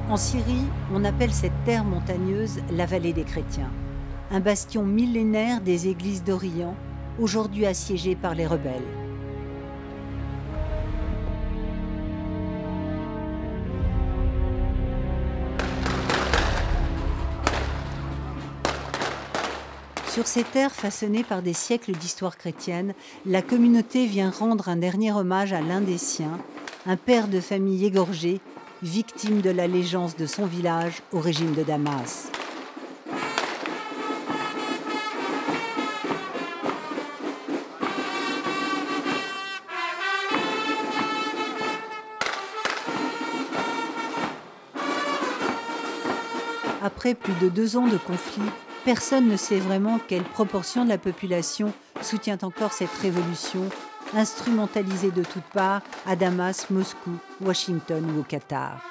En Syrie, on appelle cette terre montagneuse la vallée des chrétiens, un bastion millénaire des églises d'Orient, aujourd'hui assiégé par les rebelles. Sur ces terres façonnées par des siècles d'histoire chrétienne, la communauté vient rendre un dernier hommage à l'un des siens, un père de famille égorgé, victime de l'allégeance de son village au régime de Damas. Après plus de 2 ans de conflit, personne ne sait vraiment quelle proportion de la population soutient encore cette révolution, instrumentalisée de toutes parts à Damas, Moscou, Washington ou au Qatar.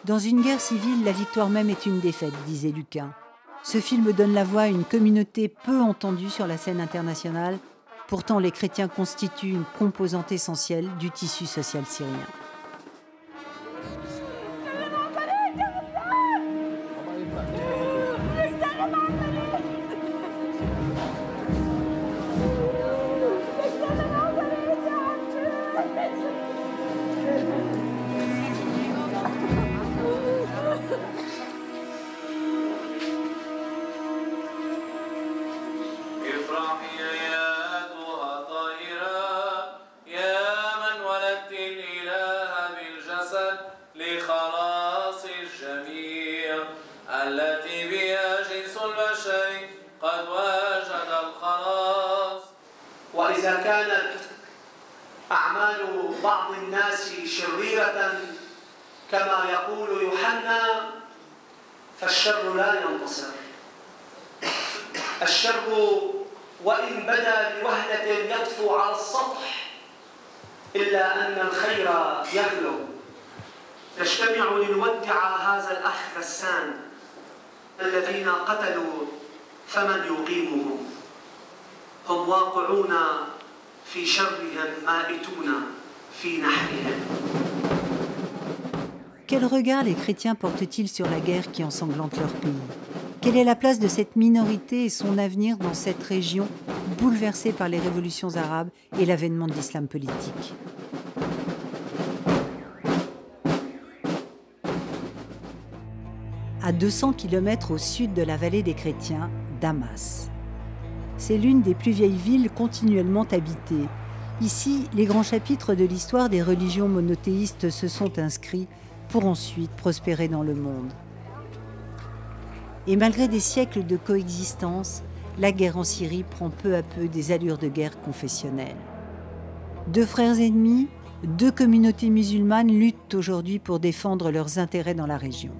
Dans une guerre civile, la victoire même est une défaite, disait Lucain. Ce film donne la voix à une communauté peu entendue sur la scène internationale. Pourtant, les chrétiens constituent une composante essentielle du tissu social syrien. وإذا كانت أعمال بعض الناس شريرة كما يقول يوحنا فالشر لا ينتصر. الشر وإن بدا بوهلة يطفو على السطح إلا أن الخير يغلو. نجتمع لنودع هذا الأخ غسان الذين قتلوا فمن يقيمهم. هم واقعون في شرهم مائتون في نحرهم. Quel regard les chrétiens portent-ils sur la guerre qui ensanglante leur pays? Quelle est la place de cette minorité et son avenir dans cette région bouleversée par les révolutions arabes et l'avènement de l'islam politique? À 200 km au sud de la vallée des chrétiens, Damas. C'est l'une des plus vieilles villes continuellement habitées. Ici, les grands chapitres de l'histoire des religions monothéistes se sont inscrits pour ensuite prospérer dans le monde. Et malgré des siècles de coexistence, la guerre en Syrie prend peu à peu des allures de guerre confessionnelle. 2 frères ennemis, 2 communautés musulmanes luttent aujourd'hui pour défendre leurs intérêts dans la région.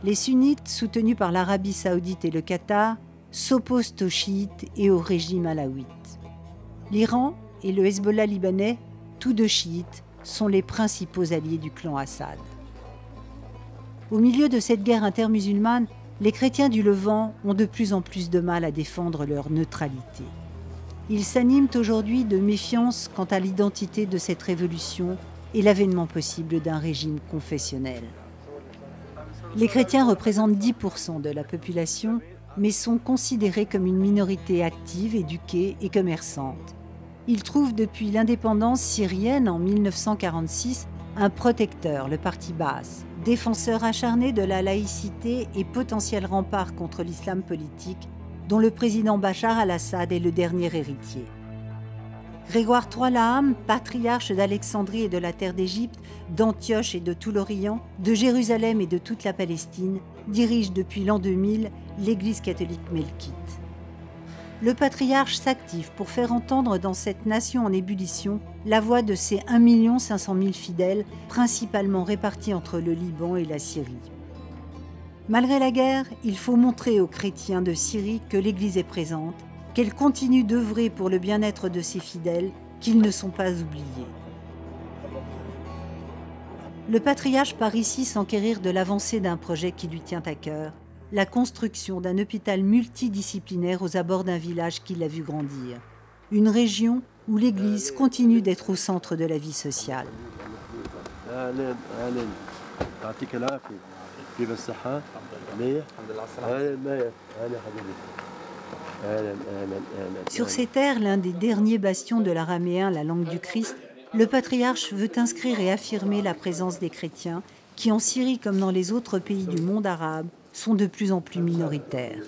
Les sunnites, soutenus par l'Arabie saoudite et le Qatar, s'opposent aux chiites et au régime alaouite. L'Iran et le Hezbollah libanais, tous 2 chiites, sont les principaux alliés du clan Assad. Au milieu de cette guerre intermusulmane, les chrétiens du Levant ont de plus en plus de mal à défendre leur neutralité. Ils s'animent aujourd'hui de méfiance quant à l'identité de cette révolution et l'avènement possible d'un régime confessionnel. Les chrétiens représentent 10% de la population, mais sont considérés comme une minorité active, éduquée et commerçante. Ils trouvent depuis l'indépendance syrienne en 1946 un protecteur, le parti Baas, défenseur acharné de la laïcité et potentiel rempart contre l'islam politique, dont le président Bachar al-Assad est le dernier héritier. Grégoire III Laham, patriarche d'Alexandrie et de la terre d'Égypte, d'Antioche et de tout l'Orient, de Jérusalem et de toute la Palestine, dirige depuis l'an 2000 l'Église catholique melkite. Le patriarche s'active pour faire entendre dans cette nation en ébullition la voix de ses 1 500 000 fidèles, principalement répartis entre le Liban et la Syrie. Malgré la guerre, il faut montrer aux chrétiens de Syrie que l'Église est présente, qu'elle continue d'œuvrer pour le bien-être de ses fidèles, qu'ils ne sont pas oubliés. Le patriarche part ici s'enquérir de l'avancée d'un projet qui lui tient à cœur, la construction d'un hôpital multidisciplinaire aux abords d'un village qu'il a vu grandir. Une région où l'Église continue d'être au centre de la vie sociale. Sur ces terres, l'un des derniers bastions de l'araméen, la langue du Christ, le patriarche veut inscrire et affirmer la présence des chrétiens qui, en Syrie comme dans les autres pays du monde arabe, sont de plus en plus minoritaires.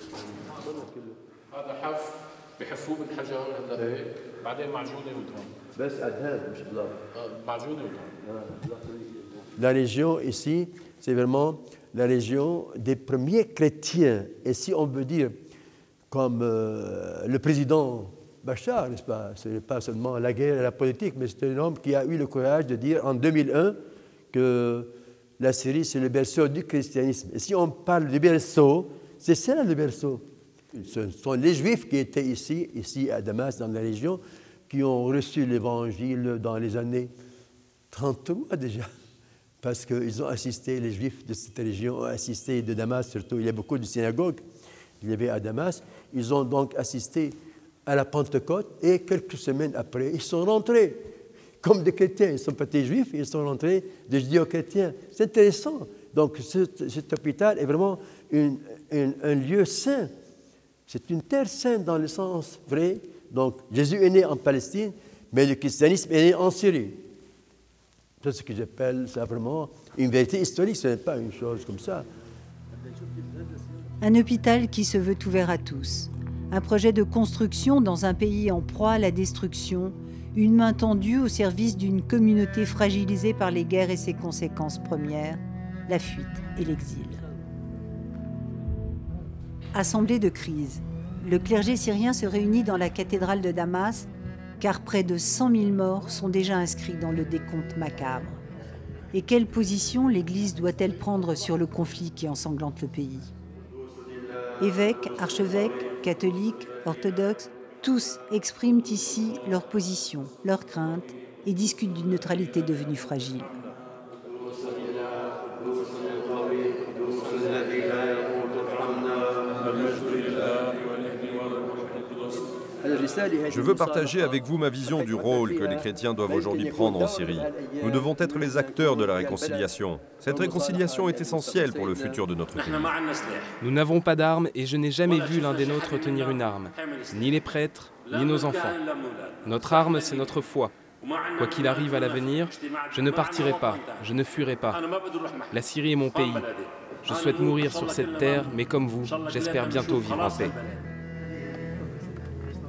La région ici, c'est vraiment la région des premiers chrétiens. Et si on veut dire, comme le président Bachar, n'est-ce pas? Ce n'est pas seulement la guerre et la politique, mais c'est un homme qui a eu le courage de dire en 2001 que la Syrie, c'est le berceau du christianisme. Et si on parle du berceau, c'est ça le berceau. Ce sont les Juifs qui étaient ici à Damas, dans la région, qui ont reçu l'Évangile dans les années 33 déjà. Parce qu'ils ont assisté, les Juifs de cette région ont assisté de Damas, surtout, il y a beaucoup de synagogues, il y avait à Damas. Ils ont donc assisté à la Pentecôte et quelques semaines après, ils sont rentrés comme des chrétiens. Ils ne sont pas des Juifs, ils sont rentrés des judéo-chrétiens. C'est intéressant. Donc cet hôpital est vraiment un lieu saint. C'est une terre sainte dans le sens vrai. Donc Jésus est né en Palestine, mais le christianisme est né en Syrie. C'est ce que j'appelle simplement une vérité historique, ce n'est pas une chose comme ça. Un hôpital qui se veut ouvert à tous. Un projet de construction dans un pays en proie à la destruction, une main tendue au service d'une communauté fragilisée par les guerres et ses conséquences premières, la fuite et l'exil. Assemblée de crise. Le clergé syrien se réunit dans la cathédrale de Damas, car près de 100 000 morts sont déjà inscrits dans le décompte macabre. Et quelle position l'Église doit-elle prendre sur le conflit qui ensanglante le pays? Évêques, archevêques, catholiques, orthodoxes, tous expriment ici leur position, leurs craintes et discutent d'une neutralité devenue fragile. Je veux partager avec vous ma vision du rôle que les chrétiens doivent aujourd'hui prendre en Syrie. Nous devons être les acteurs de la réconciliation. Cette réconciliation est essentielle pour le futur de notre pays. Nous n'avons pas d'armes et je n'ai jamais vu l'un des nôtres tenir une arme, ni les prêtres, ni nos enfants. Notre arme, c'est notre foi. Quoi qu'il arrive à l'avenir, je ne partirai pas, je ne fuirai pas. La Syrie est mon pays. Je souhaite mourir sur cette terre, mais comme vous, j'espère bientôt vivre en paix.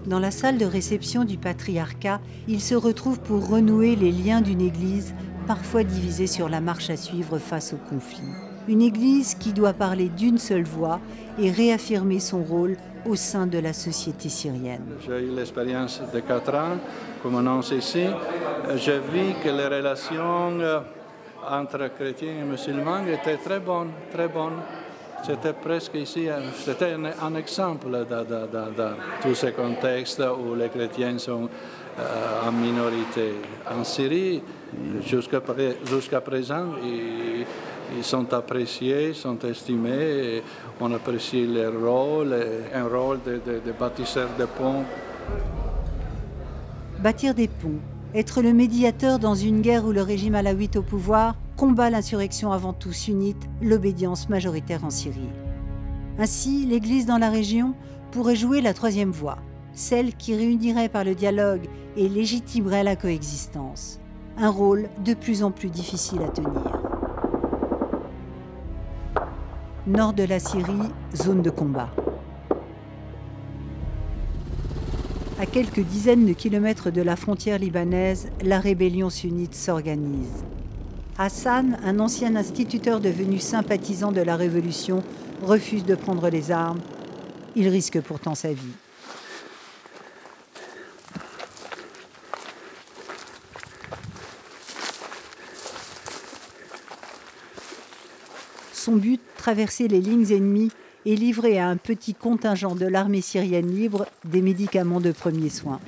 Dans la salle de réception du patriarcat, il se retrouve pour renouer les liens d'une église parfois divisée sur la marche à suivre face au conflit. Une église qui doit parler d'une seule voix et réaffirmer son rôle au sein de la société syrienne. J'ai eu l'expérience de 4 ans comme annonce ici. J'ai vu que les relations entre chrétiens et musulmans étaient très bonnes, très bonnes. C'était presque ici, c'était un exemple dans tous ces contextes où les chrétiens sont en minorité. En Syrie, jusqu'à présent, ils sont appréciés, sont estimés, et on apprécie leur rôle, un rôle de bâtisseur de ponts. Bâtir des ponts, être le médiateur dans une guerre où le régime alawite au pouvoir combat l'insurrection avant tout sunnite, l'obédience majoritaire en Syrie. Ainsi, l'Église dans la région pourrait jouer la troisième voie, celle qui réunirait par le dialogue et légitimerait la coexistence. Un rôle de plus en plus difficile à tenir. Nord de la Syrie, zone de combat. À quelques dizaines de kilomètres de la frontière libanaise, la rébellion sunnite s'organise. Hassan, un ancien instituteur devenu sympathisant de la révolution, refuse de prendre les armes. Il risque pourtant sa vie. Son but, traverser les lignes ennemies et livrer à un petit contingent de l'armée syrienne libre des médicaments de premiers soins.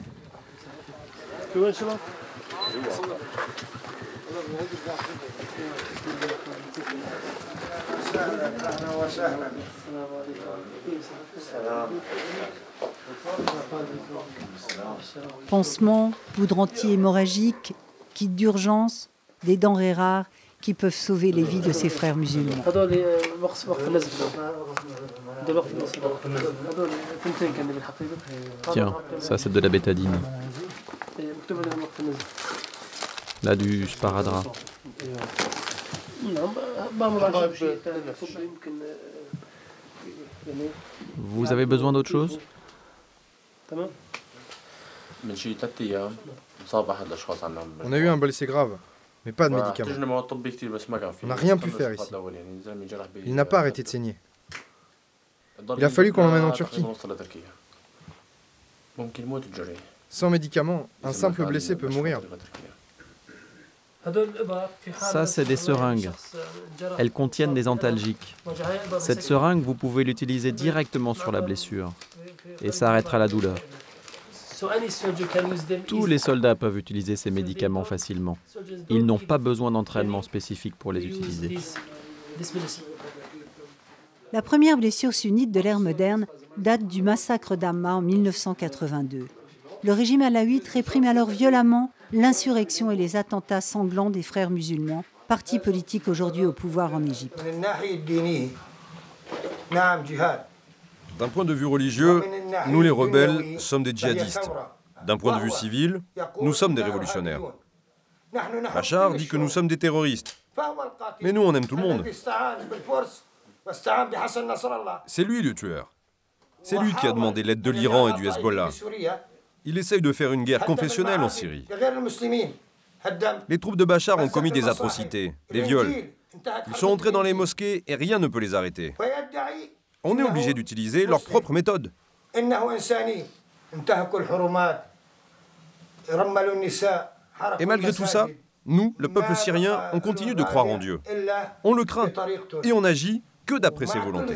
Pansements, poudre anti-hémorragique, kits d'urgence, des denrées rares qui peuvent sauver les vies de ces frères musulmans. Tiens, ça c'est de la bétadine. Là du sparadrap. Vous avez besoin d'autre chose? On a eu un blessé grave, mais pas de médicaments. On n'a rien pu faire ici. Il n'a pas arrêté de saigner. Il a fallu qu'on l'emmène en Turquie. Sans médicaments, un simple blessé peut mourir. Ça, c'est des seringues. Elles contiennent des antalgiques. Cette seringue, vous pouvez l'utiliser directement sur la blessure et ça arrêtera la douleur. Tous les soldats peuvent utiliser ces médicaments facilement. Ils n'ont pas besoin d'entraînement spécifique pour les utiliser. La première blessure sunnite de l'ère moderne date du massacre d'Hamma en 1982. Le régime alaouite réprime alors violemment l'insurrection et les attentats sanglants des frères musulmans, parti politique aujourd'hui au pouvoir en Égypte. D'un point de vue religieux, nous les rebelles sommes des djihadistes. D'un point de vue civil, nous sommes des révolutionnaires. Bachar dit que nous sommes des terroristes. Mais nous, on aime tout le monde. C'est lui le tueur. C'est lui qui a demandé l'aide de l'Iran et du Hezbollah. Il essaye de faire une guerre confessionnelle en Syrie. Les troupes de Bachar ont commis des atrocités, des viols. Ils sont entrés dans les mosquées et rien ne peut les arrêter. On est obligé d'utiliser leur propre méthode. Et malgré tout ça, nous, le peuple syrien, on continue de croire en Dieu. On le craint et on n'agit que d'après ses volontés.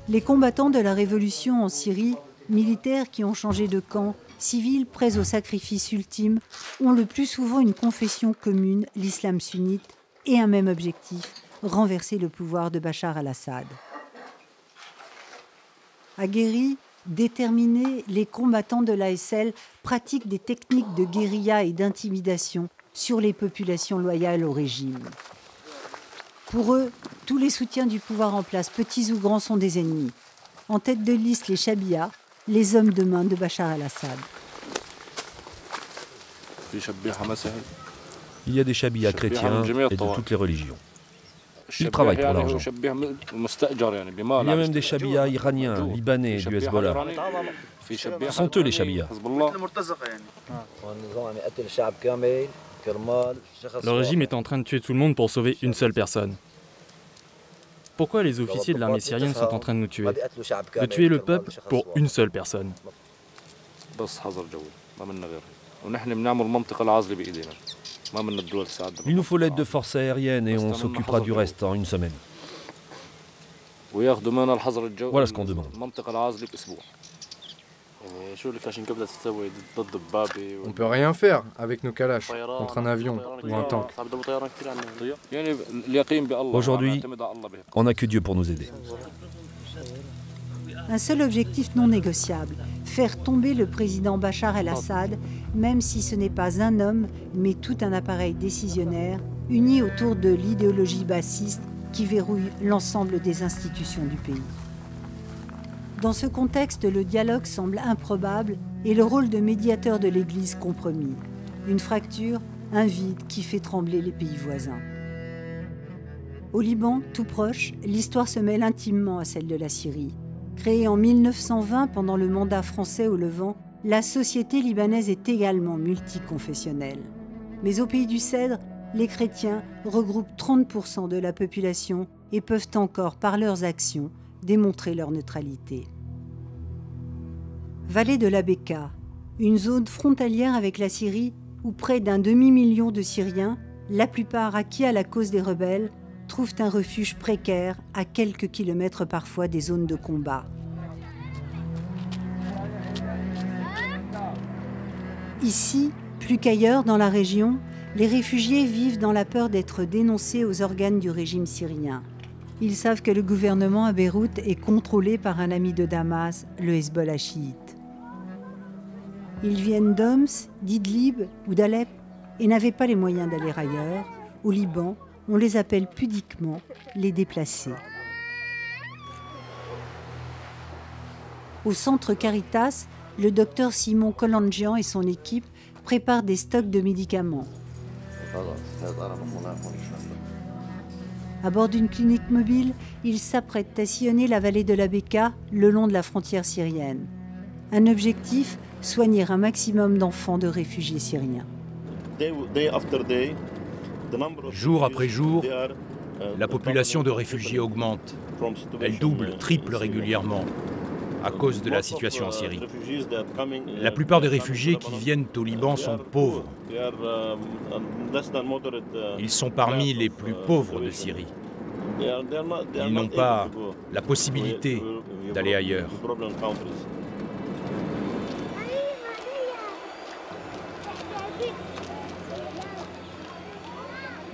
Les combattants de la révolution en Syrie, militaires qui ont changé de camp, civils prêts au sacrifice ultime, ont le plus souvent une confession commune, l'islam sunnite, et un même objectif, renverser le pouvoir de Bachar al-Assad. Aguerris, déterminés, les combattants de l'ASL pratiquent des techniques de guérilla et d'intimidation sur les populations loyales au régime. Pour eux, tous les soutiens du pouvoir en place, petits ou grands, sont des ennemis. En tête de liste, les Chabiyas, les hommes de main de Bachar al-Assad. Il y a des Chabiyas chrétiens et de toutes les religions. Ils travaillent pour l'argent. Il y a même des Chabiyas iraniens, libanais, du Hezbollah. Ce sont eux les Chabiyas. Le régime est en train de tuer tout le monde pour sauver une seule personne. Pourquoi les officiers de l'armée syrienne sont en train de nous tuer? De tuer le peuple pour une seule personne. Il nous faut l'aide de forces aériennes et on s'occupera du reste en une semaine. Voilà ce qu'on demande. On peut rien faire avec nos kalash contre un avion ou un tank. Aujourd'hui, on n'a que Dieu pour nous aider. Un seul objectif non négociable, faire tomber le président Bachar el-Assad, même si ce n'est pas un homme, mais tout un appareil décisionnaire, uni autour de l'idéologie bassiste qui verrouille l'ensemble des institutions du pays. Dans ce contexte, le dialogue semble improbable et le rôle de médiateur de l'Église compromis. Une fracture, un vide qui fait trembler les pays voisins. Au Liban, tout proche, l'histoire se mêle intimement à celle de la Syrie. Créée en 1920 pendant le mandat français au Levant, la société libanaise est également multiconfessionnelle. Mais au pays du Cèdre, les chrétiens regroupent 30% de la population et peuvent encore, par leurs actions, démontrer leur neutralité. Vallée de la Beka, une zone frontalière avec la Syrie, où près d'un demi-million de Syriens, la plupart acquis à la cause des rebelles, trouvent un refuge précaire à quelques kilomètres parfois des zones de combat. Ici, plus qu'ailleurs dans la région, les réfugiés vivent dans la peur d'être dénoncés aux organes du régime syrien. Ils savent que le gouvernement à Beyrouth est contrôlé par un ami de Damas, le Hezbollah chiite. Ils viennent d'Homs, d'Idlib ou d'Alep et n'avaient pas les moyens d'aller ailleurs. Au Liban, on les appelle pudiquement les déplacés. Au centre Caritas, le docteur Simon Kolandjian et son équipe préparent des stocks de médicaments. À bord d'une clinique mobile, ils s'apprêtent à sillonner la vallée de la Bekaa le long de la frontière syrienne. Un objectif, soigner un maximum d'enfants de réfugiés syriens. Jour après jour, la population de réfugiés augmente. Elle double, triple régulièrement à cause de la situation en Syrie. La plupart des réfugiés qui viennent au Liban sont pauvres. Ils sont parmi les plus pauvres de Syrie. Ils n'ont pas la possibilité d'aller ailleurs.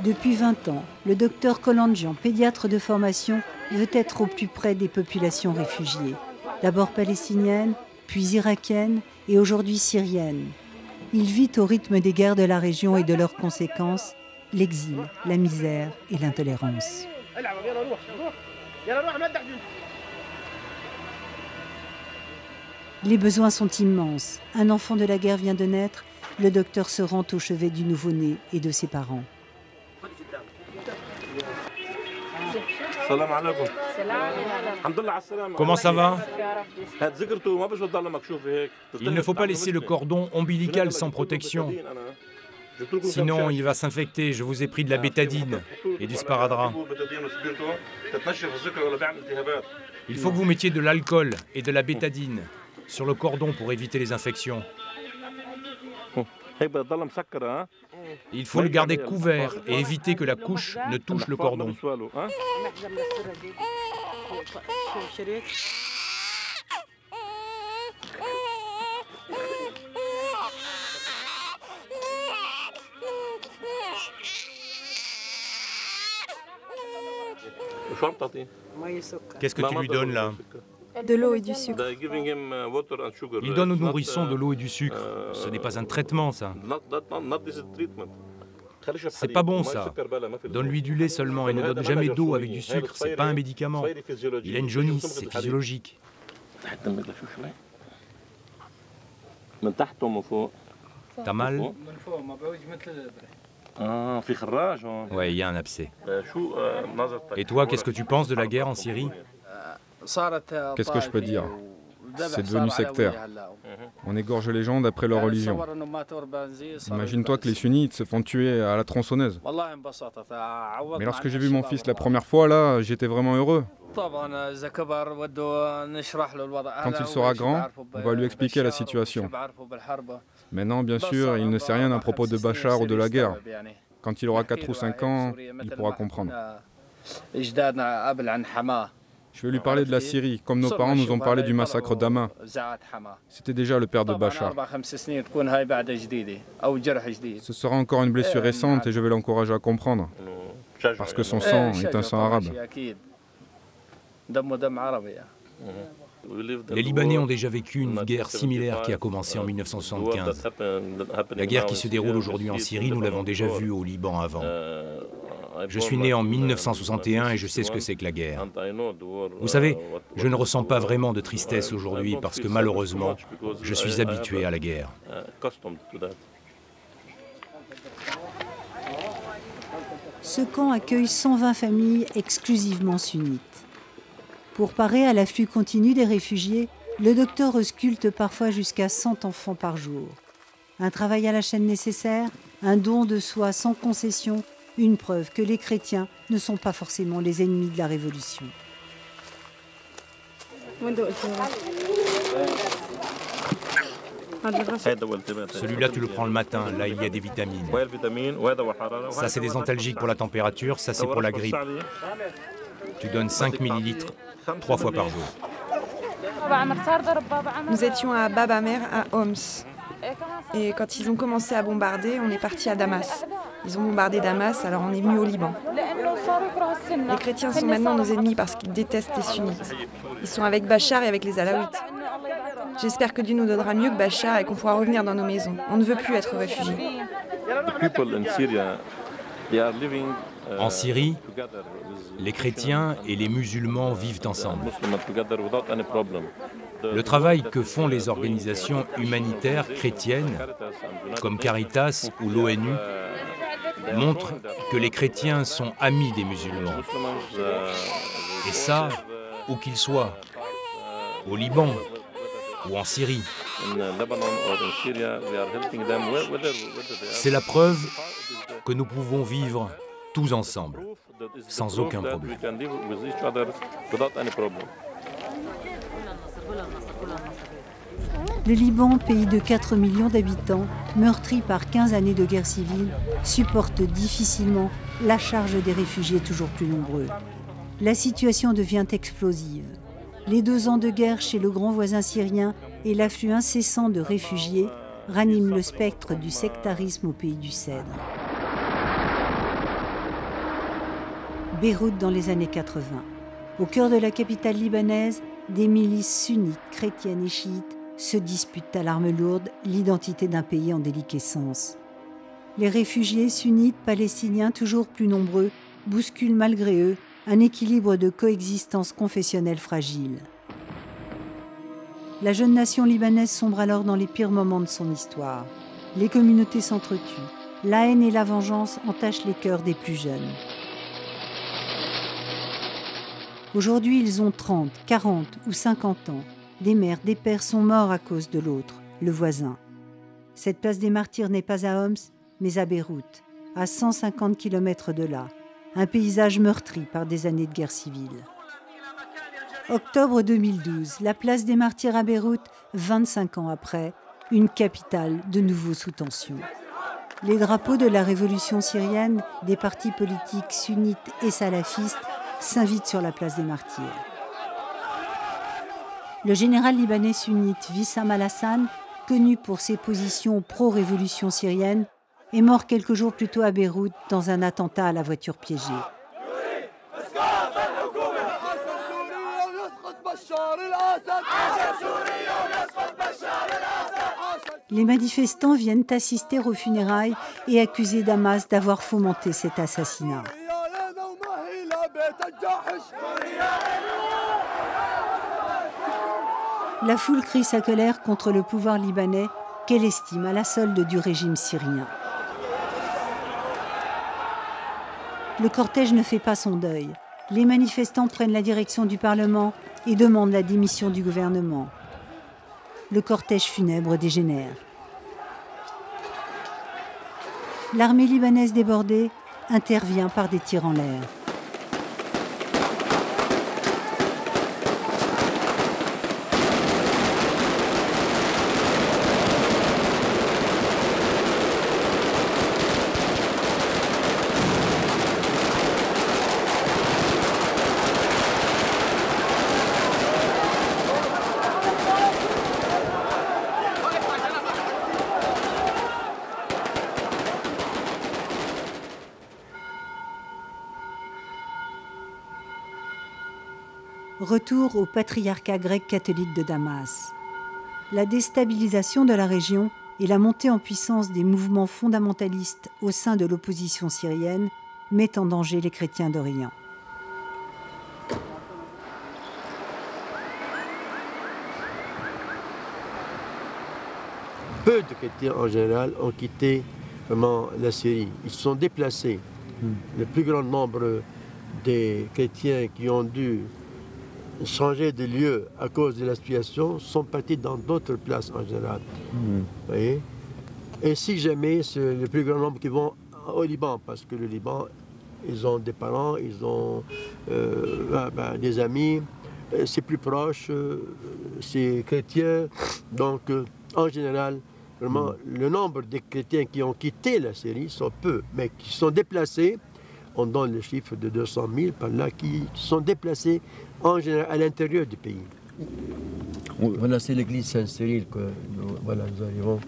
Depuis 20 ans, le docteur Kolandjian, pédiatre de formation, veut être au plus près des populations réfugiées. D'abord palestiniennes, puis irakiennes et aujourd'hui syriennes. Il vit au rythme des guerres de la région et de leurs conséquences, l'exil, la misère et l'intolérance. Les besoins sont immenses. Un enfant de la guerre vient de naître. Le docteur se rend au chevet du nouveau-né et de ses parents. Comment ça va? Il ne faut pas laisser le cordon ombilical sans protection. Sinon, il va s'infecter. Je vous ai pris de la bétadine et du sparadrap. Il faut que vous mettiez de l'alcool et de la bétadine sur le cordon pour éviter les infections. Il faut le garder couvert et éviter que la couche ne touche le cordon. Qu'est-ce que tu lui donnes là? De l'eau et du sucre. Il donne aux nourrissons de l'eau et du sucre. Ce n'est pas un traitement, ça. C'est pas bon, ça. Donne-lui du lait seulement et ne donne jamais d'eau avec du sucre. C'est pas un médicament. Il a une jaunisse, c'est physiologique. T'as mal? Ouais, il y a un abcès. Et toi, qu'est-ce que tu penses de la guerre en Syrie? Qu'est-ce que je peux dire? C'est devenu sectaire. On égorge les gens d'après leur religion. Imagine-toi que les sunnites se font tuer à la tronçonneuse. Mais lorsque j'ai vu mon fils la première fois, là, j'étais vraiment heureux. Quand il sera grand, on va lui expliquer la situation. Maintenant, bien sûr, il ne sait rien à propos de Bachar ou de la guerre. Quand il aura 4 ou 5 ans, il pourra comprendre. Je vais lui parler de la Syrie, comme nos parents nous ont parlé du massacre d'Hama. C'était déjà le père de Bachar. Ce sera encore une blessure récente et je vais l'encourager à comprendre. Parce que son sang est un sang arabe. Les Libanais ont déjà vécu une guerre similaire qui a commencé en 1975. La guerre qui se déroule aujourd'hui en Syrie, nous l'avons déjà vue au Liban avant. Je suis né en 1961 et je sais ce que c'est que la guerre. Vous savez, je ne ressens pas vraiment de tristesse aujourd'hui parce que malheureusement, je suis habitué à la guerre. Ce camp accueille 120 familles exclusivement sunnites. Pour parer à l'afflux continu des réfugiés, le docteur ausculte parfois jusqu'à 100 enfants par jour. Un travail à la chaîne nécessaire, un don de soi sans concession, une preuve que les chrétiens ne sont pas forcément les ennemis de la révolution. Celui-là, tu le prends le matin, là il y a des vitamines. Ça, c'est des antalgiques pour la température, ça, c'est pour la grippe. Tu donnes 5 millilitres 3 fois par jour. Nous étions à Bab Amer, à Homs. Et quand ils ont commencé à bombarder, on est parti à Damas. Ils ont bombardé Damas, alors on est venu au Liban. Les chrétiens sont maintenant nos ennemis parce qu'ils détestent les sunnites. Ils sont avec Bachar et avec les alaouites. J'espère que Dieu nous donnera mieux que Bachar et qu'on pourra revenir dans nos maisons. On ne veut plus être réfugiés. En Syrie, les chrétiens et les musulmans vivent ensemble. Le travail que font les organisations humanitaires chrétiennes, comme Caritas ou l'ONU, montre que les chrétiens sont amis des musulmans. Et ça, où qu'ils soient, au Liban ou en Syrie. C'est la preuve que nous pouvons vivre tous ensemble, sans aucun problème. Le Liban, pays de 4 millions d'habitants, meurtri par 15 années de guerre civile, supporte difficilement la charge des réfugiés toujours plus nombreux. La situation devient explosive. Les 2 ans de guerre chez le grand voisin syrien et l'afflux incessant de réfugiés raniment le spectre du sectarisme au pays du Cèdre. Beyrouth dans les années 80. Au cœur de la capitale libanaise, des milices sunnites, chrétiennes et chiites se disputent à l'arme lourde l'identité d'un pays en déliquescence. Les réfugiés sunnites palestiniens, toujours plus nombreux, bousculent malgré eux un équilibre de coexistence confessionnelle fragile. La jeune nation libanaise sombre alors dans les pires moments de son histoire. Les communautés s'entretuent. La haine et la vengeance entachent les cœurs des plus jeunes. Aujourd'hui, ils ont 30, 40 ou 50 ans. Des mères, des pères sont morts à cause de l'autre, le voisin. Cette place des martyrs n'est pas à Homs, mais à Beyrouth, à 150 km de là. Un paysage meurtri par des années de guerre civile. Octobre 2012, la place des martyrs à Beyrouth, 25 ans après, une capitale de nouveau sous tension. Les drapeaux de la révolution syrienne, des partis politiques sunnites et salafistes s'invitent sur la place des martyrs. Le général libanais sunnite Wissam al-Hassan, connu pour ses positions pro-révolution syrienne, est mort quelques jours plus tôt à Beyrouth dans un attentat à la voiture piégée. Les manifestants viennent assister aux funérailles et accuser Damas d'avoir fomenté cet assassinat. La foule crie sa colère contre le pouvoir libanais qu'elle estime à la solde du régime syrien. Le cortège ne fait pas son deuil. Les manifestants prennent la direction du Parlement et demandent la démission du gouvernement. Le cortège funèbre dégénère. L'armée libanaise débordée intervient par des tirs en l'air. Retour au patriarcat grec catholique de Damas. La déstabilisation de la région et la montée en puissance des mouvements fondamentalistes au sein de l'opposition syrienne mettent en danger les chrétiens d'Orient. Peu de chrétiens en général ont quitté vraiment la Syrie. Ils se sont déplacés. Le plus grand nombre des chrétiens qui ont dû changer de lieu à cause de la situation sont partis dans d'autres places en général. Voyez? Et si jamais c'est le plus grand nombre qui vont au Liban, parce que le Liban, ils ont des parents, ils ont des amis, c'est plus proche, c'est chrétien, donc En général, vraiment, le nombre de chrétiens qui ont quitté la Syrie sont peu, mais qui sont déplacés, on donne le chiffre de 200 000 par là, qui sont déplacés en général à l'intérieur du pays. Voilà, c'est l'église Saint-Cyril que nous arrivons.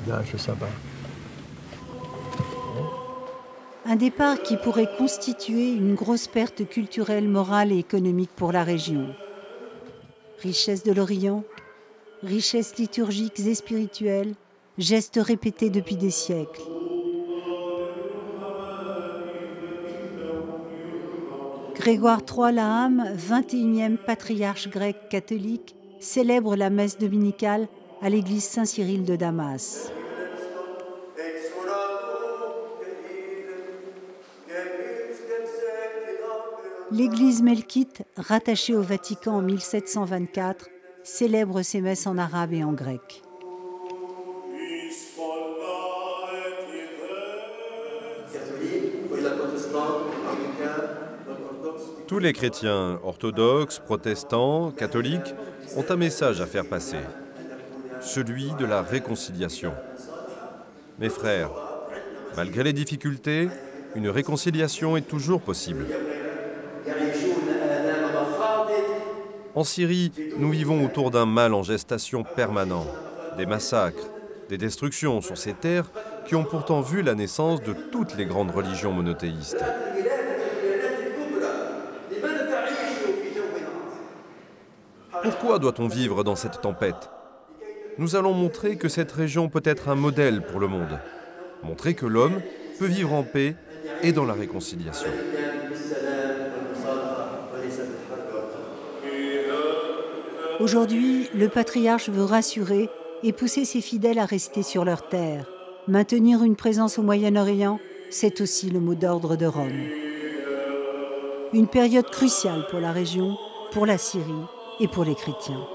Là, je sais pas. Un départ qui pourrait constituer une grosse perte culturelle, morale et économique pour la région. Richesse de l'Orient, richesses liturgiques et spirituelles, gestes répétés depuis des siècles. Grégoire III Laham, 21e patriarche grec catholique, célèbre la messe dominicale à l'église Saint-Cyril de Damas. L'église melkite, rattachée au Vatican en 1724, célèbre ses messes en arabe et en grec. Tous les chrétiens orthodoxes, protestants, catholiques ont un message à faire passer, celui de la réconciliation. Mes frères, malgré les difficultés, une réconciliation est toujours possible. En Syrie, nous vivons autour d'un mal en gestation permanent, des massacres, des destructions sur ces terres qui ont pourtant vu la naissance de toutes les grandes religions monothéistes. Pourquoi doit-on vivre dans cette tempête? Nous allons montrer que cette région peut être un modèle pour le monde. Montrer que l'homme peut vivre en paix et dans la réconciliation. Aujourd'hui, le patriarche veut rassurer et pousser ses fidèles à rester sur leur terre. Maintenir une présence au Moyen-Orient, c'est aussi le mot d'ordre de Rome. Une période cruciale pour la région, pour la Syrie et pour les chrétiens.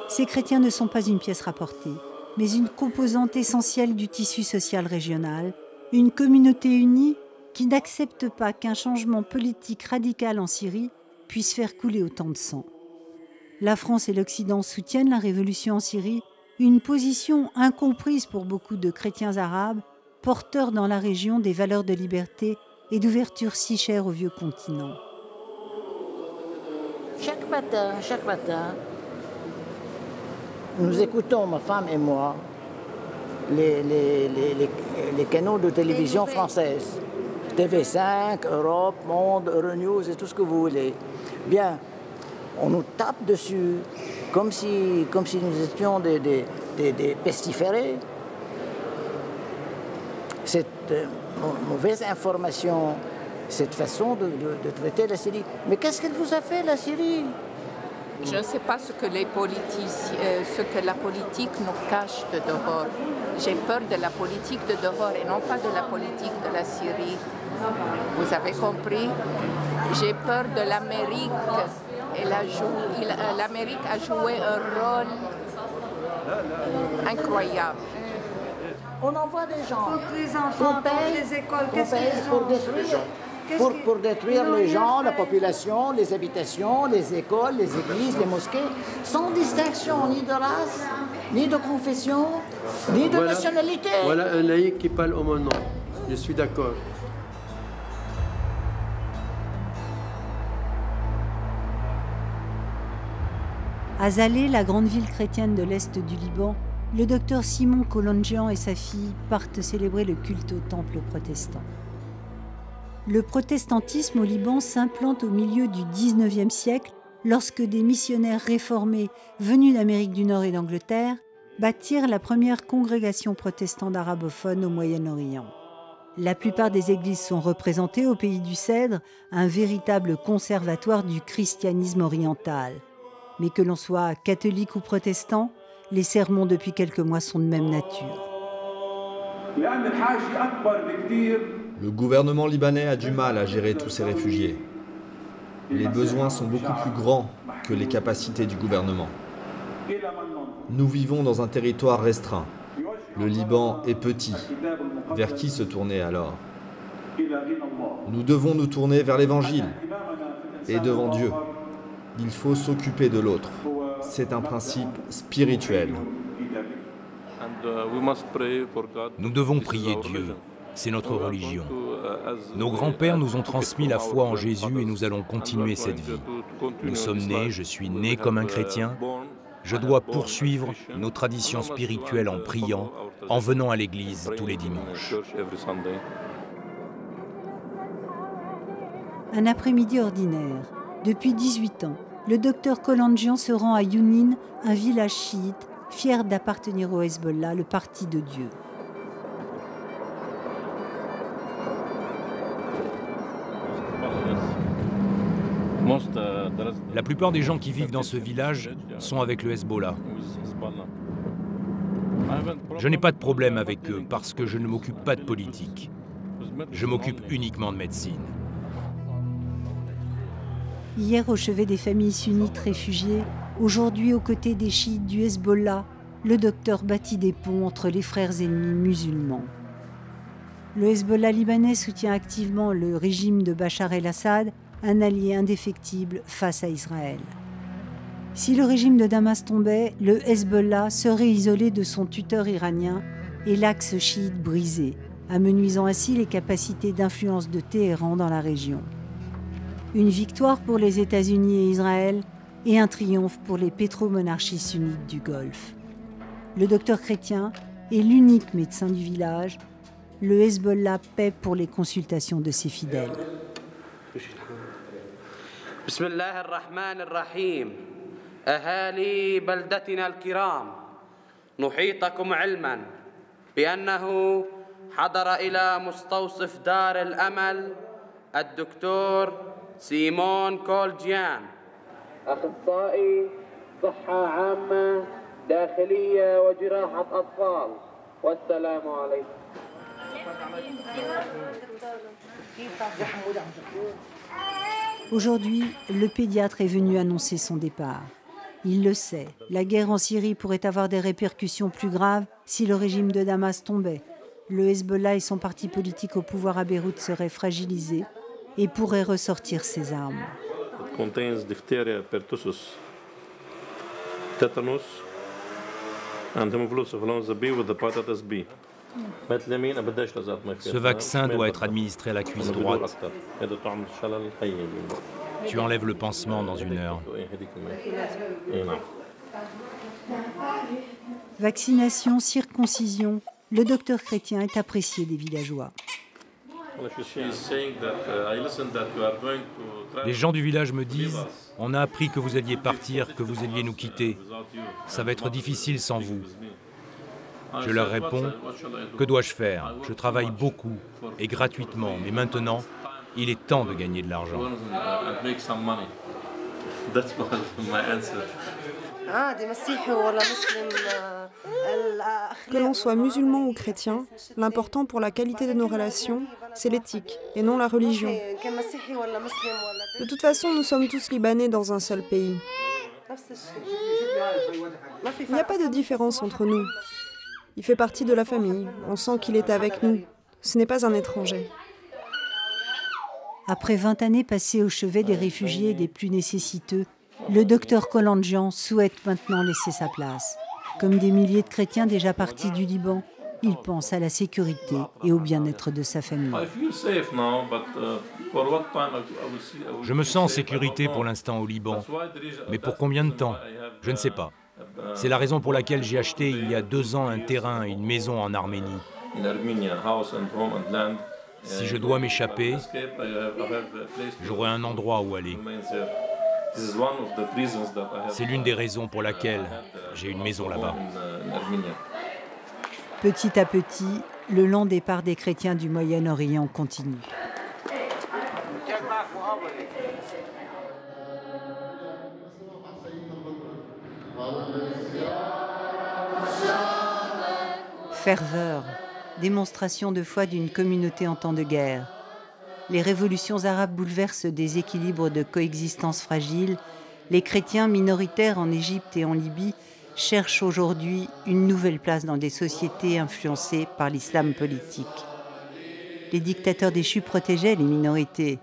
Ces chrétiens ne sont pas une pièce rapportée, mais une composante essentielle du tissu social régional, une communauté unie qui n'accepte pas qu'un changement politique radical en Syrie puisse faire couler autant de sang. La France et l'Occident soutiennent la révolution en Syrie, une position incomprise pour beaucoup de chrétiens arabes, porteurs dans la région des valeurs de liberté et d'ouverture si chères au vieux continent. Chaque matin, nous écoutons, ma femme et moi, les canaux de télévision françaises. TV5, Europe, Monde, Euronews et tout ce que vous voulez. Bien, on nous tape dessus comme si nous étions des pestiférés. Cette mauvaise information, cette façon de traiter la Syrie. Mais qu'est-ce qu'elle vous a fait, la Syrie? Je ne sais pas ce que la politique nous cache de dehors. J'ai peur de la politique de dehors et non pas de la politique de la Syrie. Vous avez compris? J'ai peur de l'Amérique. L'Amérique a joué un rôle incroyable. On envoie des gens. Pour les enfants, pour les écoles, qu'est-ce qu'ils ont? Pour détruire les gens, la population, les habitations, les écoles, les églises, les mosquées, sans distinction ni de race, ni de confession, ni de nationalité. Voilà un laïc qui parle au mon nom. Je suis d'accord. À Zalé, la grande ville chrétienne de l'Est du Liban, le docteur Simon Kolonjian et sa fille partent célébrer le culte au temple protestant. Le protestantisme au Liban s'implante au milieu du XIXe siècle lorsque des missionnaires réformés venus d'Amérique du Nord et d'Angleterre bâtirent la première congrégation protestante arabophone au Moyen-Orient. La plupart des églises sont représentées au pays du Cèdre, un véritable conservatoire du christianisme oriental. Mais que l'on soit catholique ou protestant, les sermons depuis quelques mois sont de même nature. Le gouvernement libanais a du mal à gérer tous ces réfugiés. Les besoins sont beaucoup plus grands que les capacités du gouvernement. Nous vivons dans un territoire restreint. Le Liban est petit. Vers qui se tourner alors? Nous devons nous tourner vers l'Évangile et devant Dieu. Il faut s'occuper de l'autre. C'est un principe spirituel. Nous devons prier Dieu. C'est notre religion. Nos grands-pères nous ont transmis la foi en Jésus et nous allons continuer cette vie. Nous sommes nés, je suis né comme un chrétien. Je dois poursuivre nos traditions spirituelles en priant, en venant à l'église tous les dimanches. Un après-midi ordinaire. Depuis 18 ans, le docteur Kolandjian se rend à Younin, un village chiite, fier d'appartenir au Hezbollah, le parti de Dieu. La plupart des gens qui vivent dans ce village sont avec le Hezbollah. Je n'ai pas de problème avec eux parce que je ne m'occupe pas de politique. Je m'occupe uniquement de médecine. Hier au chevet des familles sunnites réfugiées, aujourd'hui aux côtés des chiites du Hezbollah, le docteur bâtit des ponts entre les frères ennemis musulmans. Le Hezbollah libanais soutient activement le régime de Bachar el-Assad, un allié indéfectible face à Israël. Si le régime de Damas tombait, le Hezbollah serait isolé de son tuteur iranien et l'axe chiite brisé, amenuisant ainsi les capacités d'influence de Téhéran dans la région. Une victoire pour les États-Unis et Israël et un triomphe pour les pétromonarchies sunnites du Golfe. Le docteur chrétien est l'unique médecin du village. Le Hezbollah paie pour les consultations de ses fidèles. بسم الله الرحمن الرحيم أهالي بلدتنا الكرام نحيطكم علما بأنه حضر إلى مستوصف دار الأمل الدكتور سيمون كولجيان أخصائي صحة عامة داخلية وجراحة أطفال والسلام عليكم. Aujourd'hui, le pédiatre est venu annoncer son départ. Il le sait, la guerre en Syrie pourrait avoir des répercussions plus graves si le régime de Damas tombait. Le Hezbollah et son parti politique au pouvoir à Beyrouth seraient fragilisés et pourraient ressortir ses armes. Ce vaccin doit être administré à la cuisse droite. Tu enlèves le pansement dans 1 heure. Vaccination, circoncision, le docteur chrétien est apprécié des villageois. Les gens du village me disent « On a appris que vous alliez partir, que vous alliez nous quitter. Ça va être difficile sans vous. » Je leur réponds, que dois-je faire? Je travaille beaucoup et gratuitement, mais maintenant, il est temps de gagner de l'argent. Que l'on soit musulman ou chrétien, l'important pour la qualité de nos relations, c'est l'éthique et non la religion. De toute façon, nous sommes tous libanais dans un seul pays. Il n'y a pas de différence entre nous. Il fait partie de la famille, on sent qu'il est avec nous. Ce n'est pas un étranger. Après 20 années passées au chevet des réfugiés des plus nécessiteux, le docteur Kolandjian souhaite maintenant laisser sa place. Comme des milliers de chrétiens déjà partis du Liban, il pense à la sécurité et au bien-être de sa famille. Je me sens en sécurité pour l'instant au Liban. Mais pour combien de temps? Je ne sais pas. C'est la raison pour laquelle j'ai acheté il y a 2 ans un terrain et une maison en Arménie. Si je dois m'échapper, j'aurai un endroit où aller. C'est l'une des raisons pour laquelle j'ai une maison là-bas. Petit à petit, le lent départ des chrétiens du Moyen-Orient continue. Ferveur, démonstration de foi d'une communauté en temps de guerre. Les révolutions arabes bouleversent des équilibres de coexistence fragiles. Les chrétiens minoritaires en Égypte et en Libye cherchent aujourd'hui une nouvelle place dans des sociétés influencées par l'islam politique. Les dictateurs déchus protégeaient les minorités.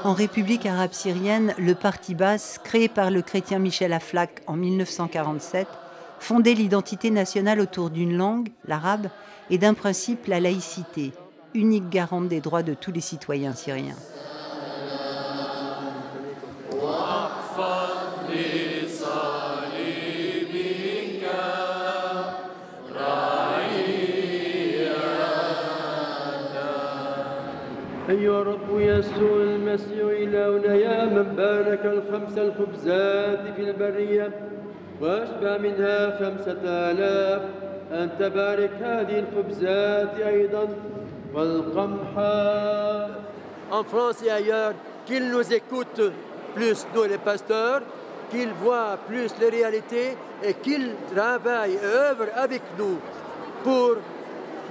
En République arabe syrienne, le Parti Baas, créé par le chrétien Michel Aflaq en 1947, fondait l'identité nationale autour d'une langue, l'arabe, et d'un principe, la laïcité, unique garante des droits de tous les citoyens syriens. أيها الرب يسوع المسيح إلهنا يا من بارك الخمس الخبزات في البرية وأشبع منها 5000 أن تبارك هذه الخبزات أيضا والقمح. En France et ailleurs, qu'ils nous écoutent plus, nous les pasteurs, qu'ils voient plus les réalités et qu'ils travaillent et œuvrent avec nous pour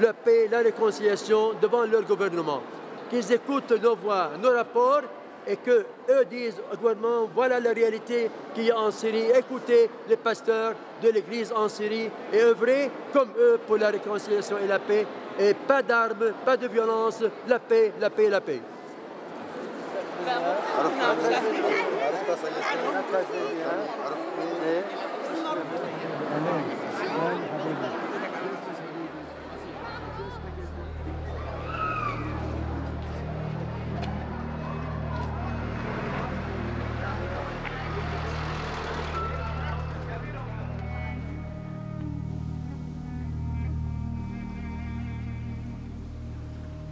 la paix, la réconciliation devant leur gouvernement. Qu'ils écoutent nos voix, nos rapports, et qu'eux disent au gouvernement, voilà la réalité qu'il y a en Syrie. Écoutez les pasteurs de l'Église en Syrie et œuvrez comme eux pour la réconciliation et la paix. Et pas d'armes, pas de violence, la paix, la paix, la paix.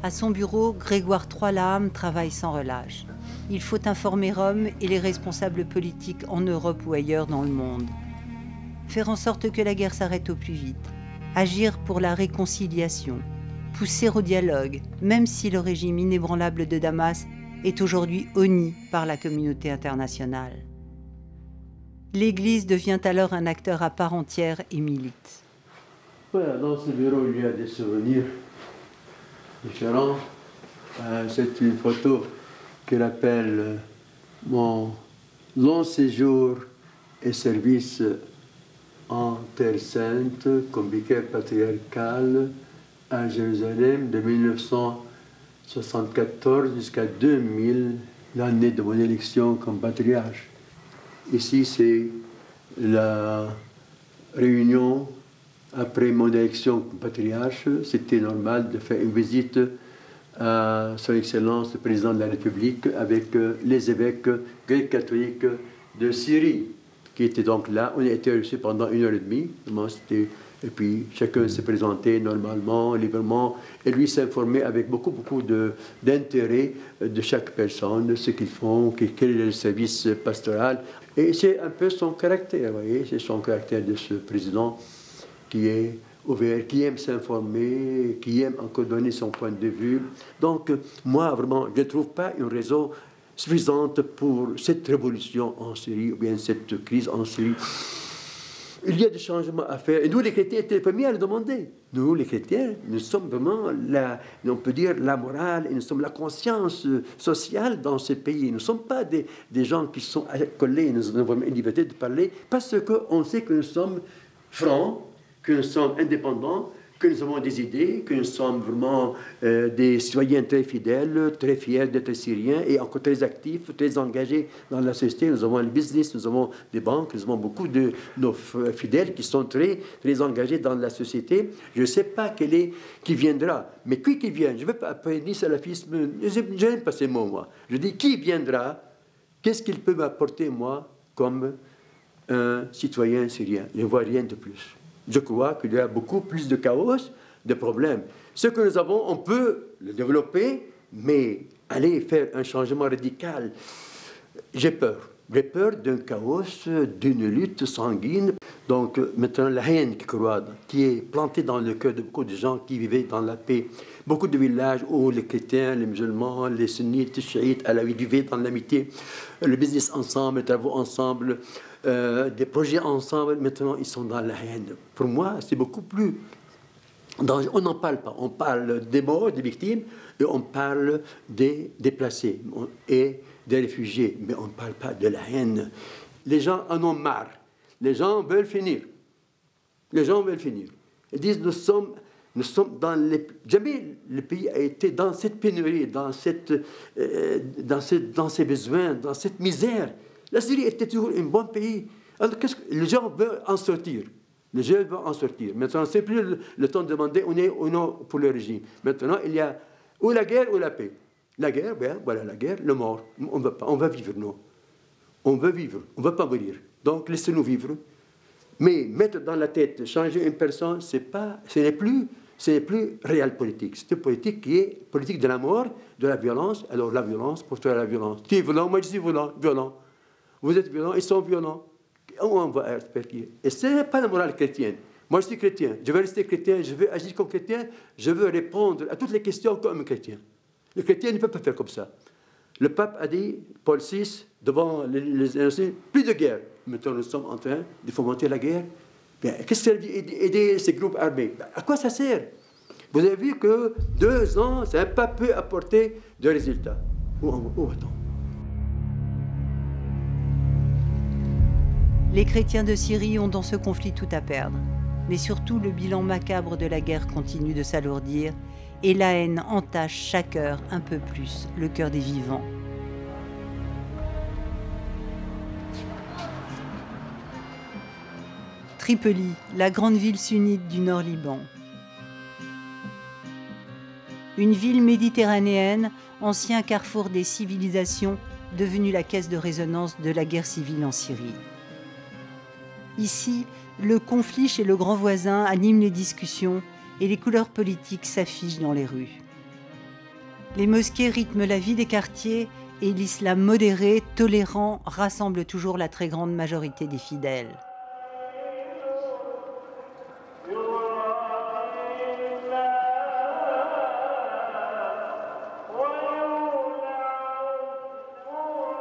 À son bureau, Grégoire Troyes-Laham travaille sans relâche. Il faut informer Rome et les responsables politiques en Europe ou ailleurs dans le monde. Faire en sorte que la guerre s'arrête au plus vite. Agir pour la réconciliation. Pousser au dialogue, même si le régime inébranlable de Damas est aujourd'hui honni par la communauté internationale. L'Église devient alors un acteur à part entière et milite. Voilà, dans ce bureau, il y a des souvenirs différents. C'est une photo qui rappelle mon long séjour et service en Terre Sainte comme vicaire patriarcal à Jérusalem de 1974 jusqu'à 2000, l'année de mon élection comme patriarche. Ici, c'est la réunion après mon élection comme patriarche. C'était normal de faire une visite à Son Excellence le Président de la République avec les évêques grecs catholiques de Syrie, qui étaient donc là. On a été reçus pendant 1h30. Et puis chacun s'est présenté normalement, librement, et lui s'informait avec beaucoup d'intérêt de chaque personne, de ce qu'ils font, quel est le service pastoral. Et c'est un peu son caractère, vous voyez, c'est son caractère de ce président qui est ouvert, qui aime s'informer, qui aime encore donner son point de vue. Donc, moi, vraiment, je ne trouve pas une raison suffisante pour cette révolution en Syrie, ou bien cette crise en Syrie. Il y a des changements à faire. Et nous, les chrétiens, étaient les premiers à le demander. Nous, les chrétiens, nous sommes vraiment, on peut dire, la morale, et nous sommes la conscience sociale dans ce pays. Nous ne sommes pas des gens qui sont collés, nous avons une liberté de parler, parce qu'on sait que nous sommes francs, que nous sommes indépendants, que nous avons des idées, que nous sommes vraiment des citoyens très fidèles, très fiers d'être syriens et encore très actifs, très engagés dans la société. Nous avons le business, nous avons des banques, nous avons beaucoup de nos fidèles qui sont très, très engagés dans la société. Je ne sais pas qui viendra, mais qui vienne, je ne veux pas appeler ni salafisme, je n'aime pas ces mots, moi. Je dis qui viendra, qu'est-ce qu'il peut m'apporter, moi, comme un citoyen syrien. Je ne vois rien de plus. Je crois qu'il y a beaucoup plus de chaos, de problèmes. Ce que nous avons, on peut le développer, mais aller faire un changement radical, j'ai peur. J'ai peur d'un chaos, d'une lutte sanguine. Donc maintenant, la haine qui est plantée dans le cœur de beaucoup de gens qui vivaient dans la paix. Beaucoup de villages où les chrétiens, les musulmans, les sunnites, les chiites, alaouites vivaient dans l'amitié, le business ensemble, les travaux ensemble, des projets ensemble. Maintenant, ils sont dans la haine. Pour moi, c'est beaucoup plus dangereux. On n'en parle pas. On parle des morts, des victimes, et on parle des déplacés et des réfugiés. Mais on ne parle pas de la haine. Les gens en ont marre. Les gens veulent finir. Les gens veulent finir. Ils disent, nous Nous sommes jamais le pays a été dans cette pénurie, dans ces besoins, dans cette misère. La Syrie était toujours un bon pays. Alors, les gens veulent en sortir. Les gens veulent en sortir. Maintenant, ce n'est plus le temps de demander on est ou non pour le régime. Maintenant, il y a ou la guerre ou la paix. La guerre, ben, voilà la guerre, le mort. On ne veut pas, on va vivre, non. On veut vivre, on ne veut pas mourir. Donc, laissez-nous vivre. Mais mettre dans la tête, changer une personne, ce n'est plus réel politique. C'est une politique qui est politique de la mort, de la violence. Alors la violence, pour toi la violence. Tu es violent, moi je suis violent. Vous êtes violents, ils sont violents. On va respecter. Et ce n'est pas la morale chrétienne. Moi je suis chrétien, je veux rester chrétien, je veux agir comme chrétien, je veux répondre à toutes les questions comme un chrétien. Le chrétien ne peut pas faire comme ça. Le pape a dit, Paul VI, devant les anciens, plus de guerre. Maintenant, nous sommes en train de fomenter la guerre. Qu'est-ce que ça veut dire aider ces groupes armés? À quoi ça sert? Vous avez vu que 2 ans, ça n'a pas pu apporter de résultats. Où va-t-on? Les chrétiens de Syrie ont dans ce conflit tout à perdre. Mais surtout, le bilan macabre de la guerre continue de s'alourdir et la haine entache chaque heure un peu plus le cœur des vivants. Tripoli, la grande ville sunnite du nord Liban. Une ville méditerranéenne, ancien carrefour des civilisations, devenue la caisse de résonance de la guerre civile en Syrie. Ici, le conflit chez le grand voisin anime les discussions et les couleurs politiques s'affichent dans les rues. Les mosquées rythment la vie des quartiers et l'islam modéré, tolérant, rassemble toujours la très grande majorité des fidèles.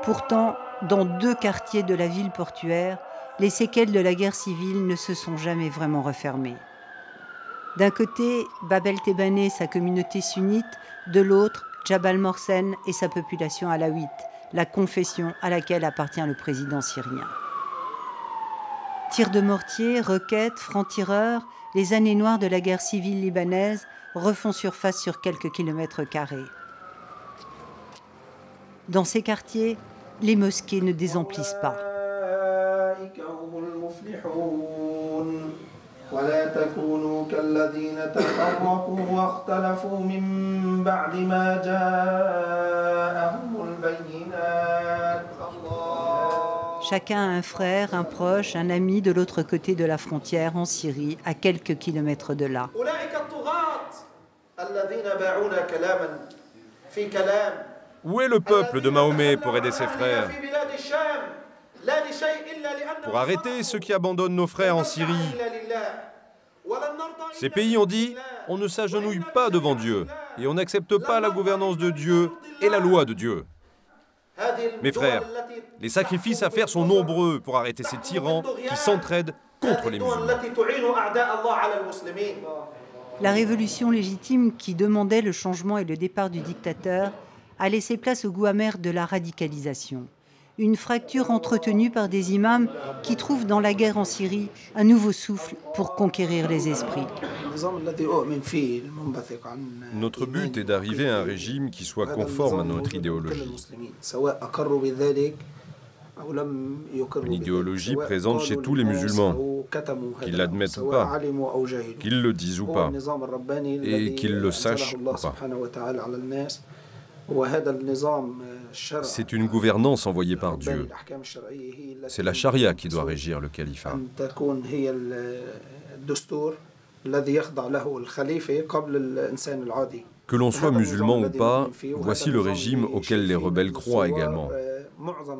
Pourtant, dans 2 quartiers de la ville portuaire, les séquelles de la guerre civile ne se sont jamais vraiment refermées. D'un côté, Bab el-Tebane et sa communauté sunnite, de l'autre, Jabal Morsen et sa population alaouite, la confession à laquelle appartient le président syrien. Tirs de mortier, roquettes, francs-tireurs, les années noires de la guerre civile libanaise refont surface sur quelques kilomètres carrés. Dans ces quartiers, les mosquées ne désemplissent pas. Chacun a un frère, un proche, un ami de l'autre côté de la frontière en Syrie, à quelques kilomètres de là. Où est le peuple de Mahomet pour aider ses frères? Pour arrêter ceux qui abandonnent nos frères en Syrie. Ces pays ont dit, on ne s'agenouille pas devant Dieu et on n'accepte pas la gouvernance de Dieu et la loi de Dieu. Mes frères, les sacrifices à faire sont nombreux pour arrêter ces tyrans qui s'entraident contre les musulmans. La révolution légitime qui demandait le changement et le départ du dictateur a laissé place au goût amer de la radicalisation. Une fracture entretenue par des imams qui trouvent dans la guerre en Syrie un nouveau souffle pour conquérir les esprits. Notre but est d'arriver à un régime qui soit conforme à notre idéologie. Une idéologie présente chez tous les musulmans, qu'ils l'admettent ou pas, qu'ils le disent ou pas, et qu'ils le sachent ou pas. C'est une gouvernance envoyée par Dieu. C'est la charia qui doit régir le califat. Que l'on soit musulman ou pas, voici le régime auquel les rebelles croient également.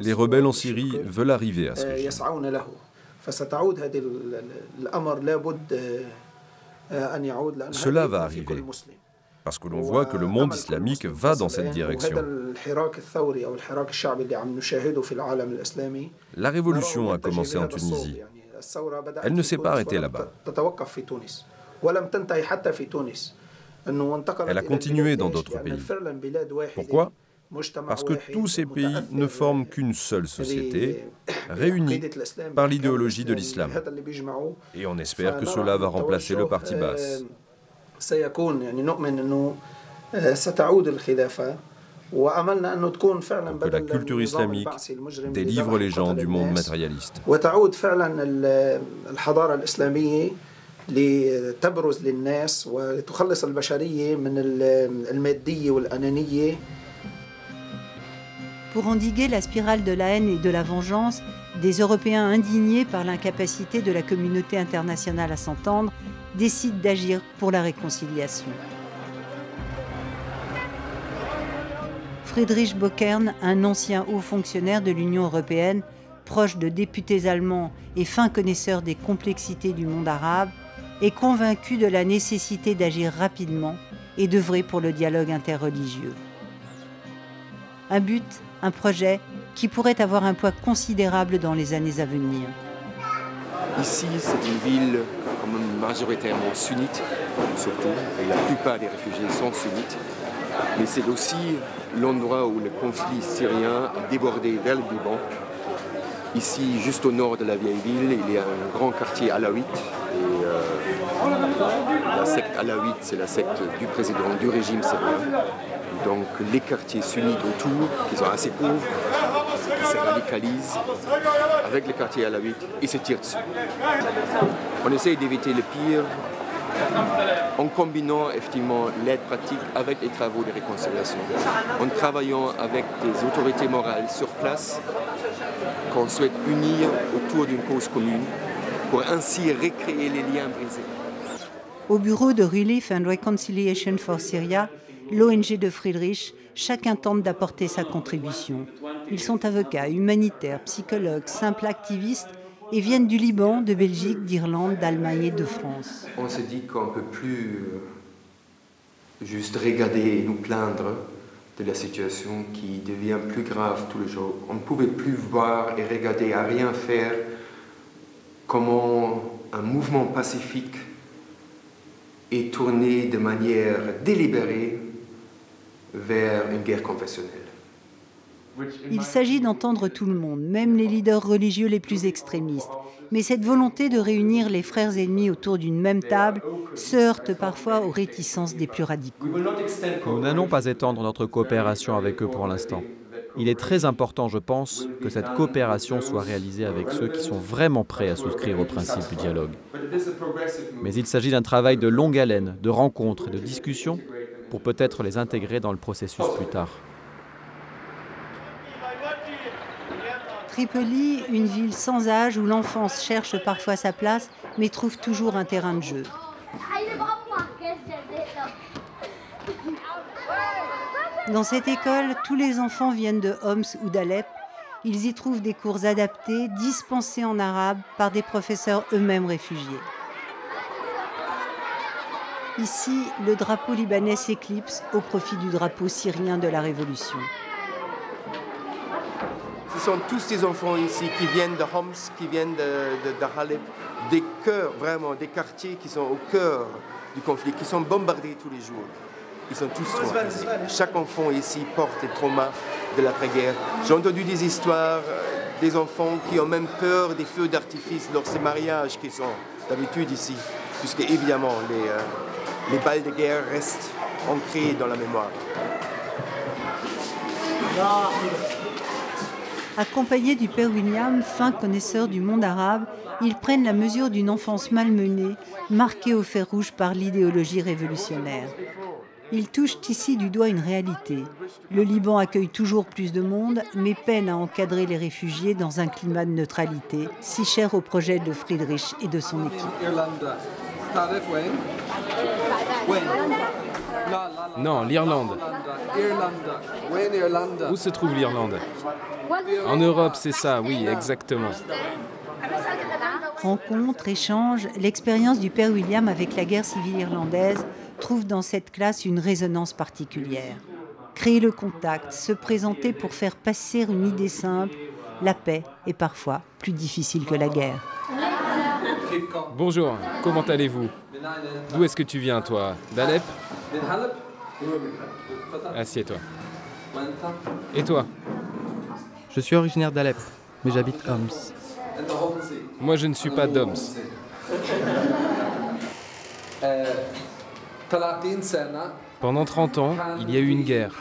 Les rebelles en Syrie veulent arriver à ce régime. Cela va arriver. Parce que l'on voit que le monde islamique va dans cette direction. La révolution a commencé en Tunisie. Elle ne s'est pas arrêtée là-bas. Elle a continué dans d'autres pays. Pourquoi ? Parce que tous ces pays ne forment qu'une seule société, réunie par l'idéologie de l'islam. Et on espère que cela va remplacer le parti basse. Que la culture islamique délivre les gens du monde matérialiste. Pour endiguer la spirale de la haine et de la vengeance, des Européens indignés par l'incapacité de la communauté internationale à s'entendre décident d'agir pour la réconciliation. Friedrich Böckern, un ancien haut fonctionnaire de l'Union européenne, proche de députés allemands et fin connaisseur des complexités du monde arabe, est convaincu de la nécessité d'agir rapidement et d'œuvrer pour le dialogue interreligieux. Un but, un projet qui pourrait avoir un poids considérable dans les années à venir. Ici, c'est une ville quand même majoritairement sunnite, surtout, et la plupart des réfugiés sont sunnites. Mais c'est aussi l'endroit où le conflit syrien a débordé vers le Liban. Ici, juste au nord de la vieille ville, il y a un grand quartier alawite. Et la secte alawite, c'est la secte du président du régime syrien. Donc les quartiers sunnites autour, qui sont assez pauvres, qui se radicalisent avec les quartiers alawites et se tirent dessus. On essaye d'éviter le pire en combinant effectivement l'aide pratique avec les travaux de réconciliation, en travaillant avec des autorités morales sur place qu'on souhaite unir autour d'une cause commune pour ainsi recréer les liens brisés. Au bureau de Relief and Reconciliation for Syria, l'ONG de Friedrich, chacun tente d'apporter sa contribution. Ils sont avocats, humanitaires, psychologues, simples activistes et viennent du Liban, de Belgique, d'Irlande, d'Allemagne et de France. On se dit qu'on ne peut plus juste regarder et nous plaindre de la situation qui devient plus grave tous les jours. On ne pouvait plus voir et regarder à rien faire comment un mouvement pacifique est tourné de manière délibérée vers une guerre confessionnelle. Il s'agit d'entendre tout le monde, même les leaders religieux les plus extrémistes. Mais cette volonté de réunir les frères ennemis autour d'une même table se heurte parfois aux réticences des plus radicaux. Nous n'allons pas étendre notre coopération avec eux pour l'instant. Il est très important, je pense, que cette coopération soit réalisée avec ceux qui sont vraiment prêts à souscrire au principe du dialogue. Mais il s'agit d'un travail de longue haleine, de rencontres et de discussions pour peut-être les intégrer dans le processus plus tard. Tripoli, une ville sans âge où l'enfance cherche parfois sa place, mais trouve toujours un terrain de jeu. Dans cette école, tous les enfants viennent de Homs ou d'Alep. Ils y trouvent des cours adaptés, dispensés en arabe par des professeurs eux-mêmes réfugiés. Ici, le drapeau libanais s'éclipse au profit du drapeau syrien de la Révolution. Ce sont tous ces enfants ici qui viennent de Homs, qui viennent de Halep, des cœurs, vraiment, des quartiers qui sont au cœur du conflit, qui sont bombardés tous les jours. Ils sont tous traumatisés. Chaque enfant ici porte les traumas de l'après-guerre. J'ai entendu des histoires des enfants qui ont même peur des feux d'artifice lors de ces mariages qui sont d'habitude ici, puisque évidemment les balles de guerre restent ancrées dans la mémoire. Accompagnés du père William, fin connaisseur du monde arabe, ils prennent la mesure d'une enfance malmenée, marquée au fer rouge par l'idéologie révolutionnaire. Ils touchent ici du doigt une réalité. Le Liban accueille toujours plus de monde, mais peine à encadrer les réfugiés dans un climat de neutralité, si cher au projet de Friedrich et de son équipe. Non, l'Irlande. Où se trouve l'Irlande? En Europe, c'est ça, oui, exactement. Rencontres, échanges, l'expérience du père William avec la guerre civile irlandaise trouve dans cette classe une résonance particulière. Créer le contact, se présenter pour faire passer une idée simple, la paix est parfois plus difficile que la guerre. Bonjour, comment allez-vous? D'où est-ce que tu viens, toi? D'Alep? Assieds-toi. Et toi? Je suis originaire d'Alep, mais j'habite Homs. Moi, je ne suis pas d'Homs. Pendant 30 ans, il y a eu une guerre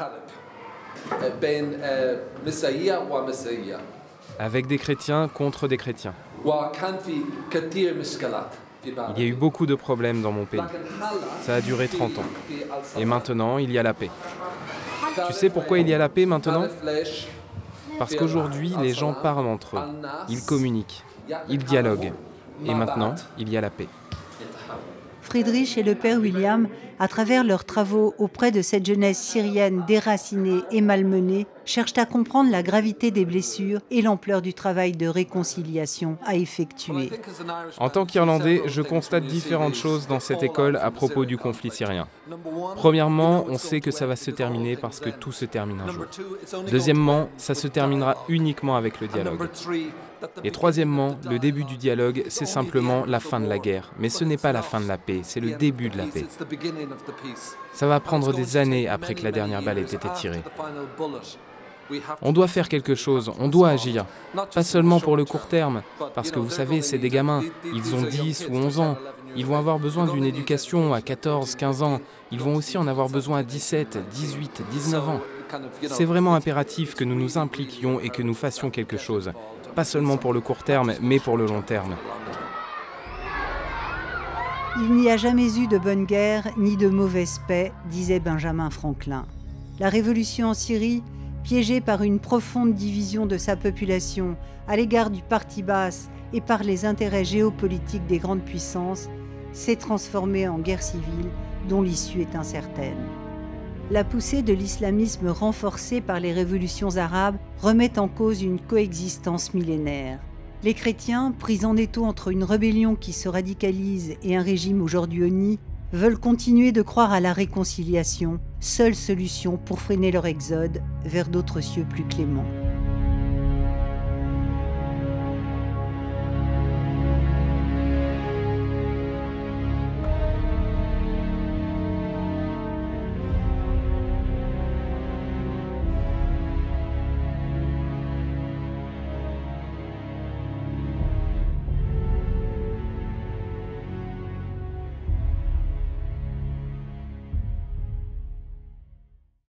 avec des chrétiens contre des chrétiens. Il y a eu beaucoup de problèmes dans mon pays. Ça a duré 30 ans. Et maintenant, il y a la paix. Tu sais pourquoi il y a la paix maintenant? Parce qu'aujourd'hui, les gens parlent entre eux. Ils communiquent. Ils dialoguent. Et maintenant, il y a la paix. Friedrich et le père William, à travers leurs travaux auprès de cette jeunesse syrienne déracinée et malmenée, cherchent à comprendre la gravité des blessures et l'ampleur du travail de réconciliation à effectuer. En tant qu'Irlandais, je constate différentes choses dans cette école à propos du conflit syrien. Premièrement, on sait que ça va se terminer parce que tout se termine un jour. Deuxièmement, ça se terminera uniquement avec le dialogue. Et troisièmement, le début du dialogue, c'est simplement la fin de la guerre. Mais ce n'est pas la fin de la paix, c'est le début de la paix. Ça va prendre des années après que la dernière balle ait été tirée. On doit faire quelque chose, on doit agir. Pas seulement pour le court terme, parce que vous savez, c'est des gamins, ils ont 10 ou 11 ans. Ils vont avoir besoin d'une éducation à 14, 15 ans. Ils vont aussi en avoir besoin à 17, 18, 19 ans. C'est vraiment impératif que nous nous impliquions et que nous fassions quelque chose. Pas seulement pour le court terme, mais pour le long terme. Il n'y a jamais eu de bonne guerre ni de mauvaise paix, disait Benjamin Franklin. La révolution en Syrie, piégée par une profonde division de sa population à l'égard du parti Baas et par les intérêts géopolitiques des grandes puissances, s'est transformée en guerre civile dont l'issue est incertaine. La poussée de l'islamisme renforcée par les révolutions arabes remet en cause une coexistence millénaire. Les chrétiens, pris en étau entre une rébellion qui se radicalise et un régime aujourd'hui honni, veulent continuer de croire à la réconciliation, seule solution pour freiner leur exode vers d'autres cieux plus cléments.